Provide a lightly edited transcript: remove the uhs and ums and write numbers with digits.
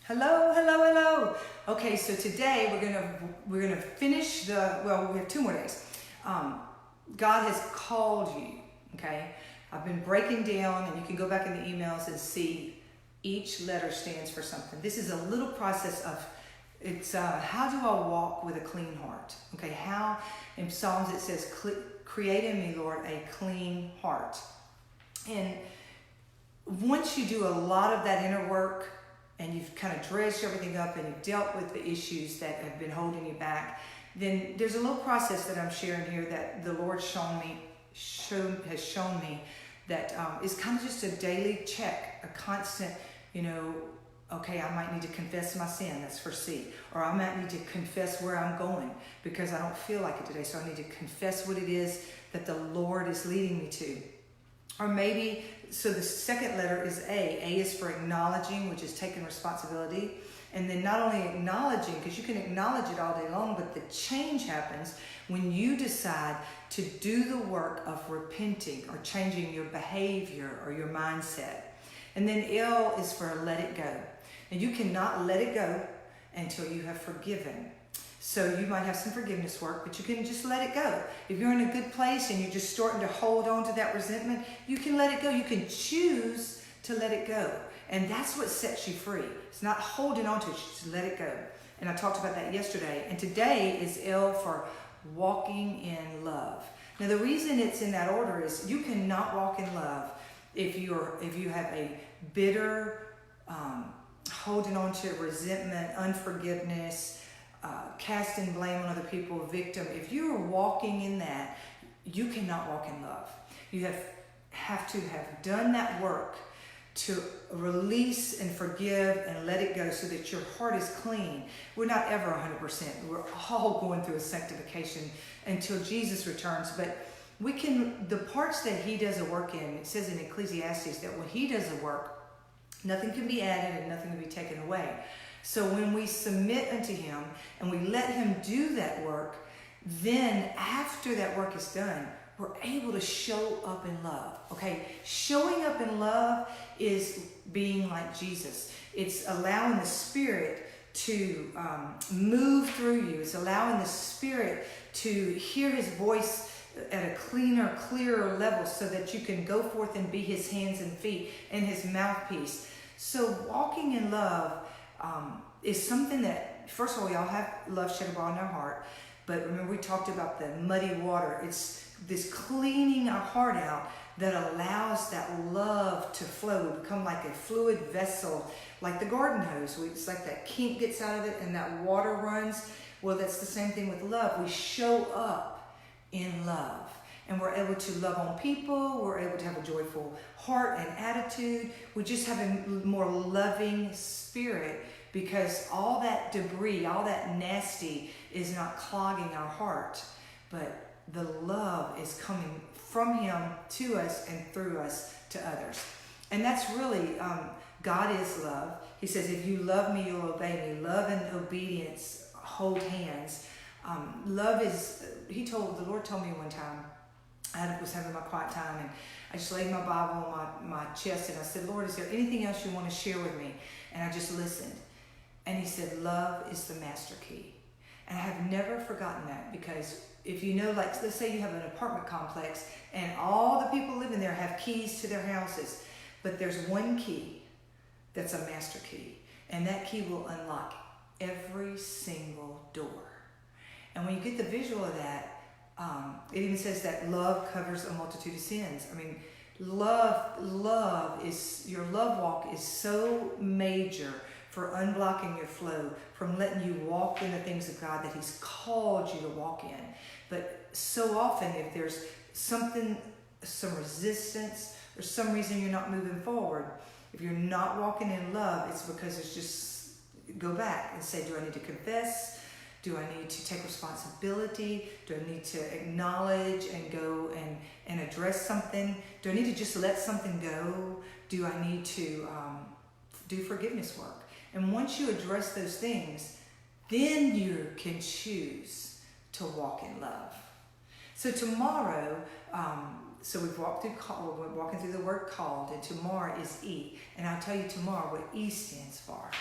Hello, hello, hello. Okay, so today we're gonna finish we have 2 more days. God has called you. Okay, I've been breaking down, and you can go back in the emails and see each letter stands for something. This is a little process of how do I walk with a clean heart? Okay, how in Psalms it says, "Create in me, Lord, a clean heart." And once you do a lot of that inner work, and you've kind of dredged everything up and you've dealt with the issues that have been holding you back, then there's a little process that I'm sharing here that the Lord has shown me that is kind of just a daily check, a constant, okay, I might need to confess my sin, that's for C. Or I might need to confess where I'm going because I don't feel like it today, so I need to confess what it is that the Lord is leading me to. Or maybe, so the second letter is A. A is for acknowledging, which is taking responsibility. And then not only acknowledging, because you can acknowledge it all day long, but the change happens when you decide to do the work of repenting or changing your behavior or your mindset. And then L is for let it go. And you cannot let it go until you have forgiven. So you might have some forgiveness work, but you can just let it go. If you're in a good place and you're just starting to hold on to that resentment, you can let it go. You can choose to let it go. And that's what sets you free. It's not holding on to it, just let it go. And I talked about that yesterday. And today is L for walking in love. Now the reason it's in that order is you cannot walk in love if you have a bitter, holding on to resentment, unforgiveness, casting blame on other people, victim. If you're walking in that, you cannot walk in love. You have to have done that work to release and forgive and let it go so that your heart is clean. We're not ever 100%. We're all going through a sanctification until Jesus returns. But the parts that he does a work in, it says in Ecclesiastes that when he does a work, nothing can be added and nothing can be taken away. So when we submit unto him and we let him do that work, then after that work is done, we're able to show up in love. Okay, showing up in love is being like Jesus. It's allowing the Spirit to move through you. It's allowing the Spirit to hear his voice at a cleaner, clearer level so that you can go forth and be his hands and feet and his mouthpiece. So walking in love is something that, first of all, we all have love shed abroad in our heart. But remember, we talked about the muddy water. It's this cleaning our heart out that allows that love to flow. We become like a fluid vessel, like the garden hose. It's like that kink gets out of it and that water runs. Well, that's the same thing with love. We show up in love. And we're able to love on people. We're able to have a joyful heart and attitude. We just have a more loving spirit because all that debris, all that nasty is not clogging our heart. But the love is coming from him to us and through us to others. And that's really, God is love. He says, if you love me, you'll obey me. Love and obedience hold hands. Love is, the Lord told me one time, I was having my quiet time and I just laid my Bible on my chest and I said, Lord, is there anything else you want to share with me? And I just listened. And he said, love is the master key. And I have never forgotten that because if you know, like, let's say you have an apartment complex and all the people living there have keys to their houses, but there's one key that's a master key. And that key will unlock every single door. And when you get the visual of that, it even says that love covers a multitude of sins. I mean, your love walk is so major for unblocking your flow, from letting you walk in the things of God that he's called you to walk in. But so often if there's some resistance or some reason you're not moving forward, if you're not walking in love, it's because it's just, go back and say, do I need to confess? Do I need to take responsibility? Do I need to acknowledge and go and address something? Do I need to just let something go? Do I need to do forgiveness work? And once you address those things, then you can choose to walk in love. So tomorrow, we're walking through the word called, and tomorrow is E. And I'll tell you tomorrow what E stands for.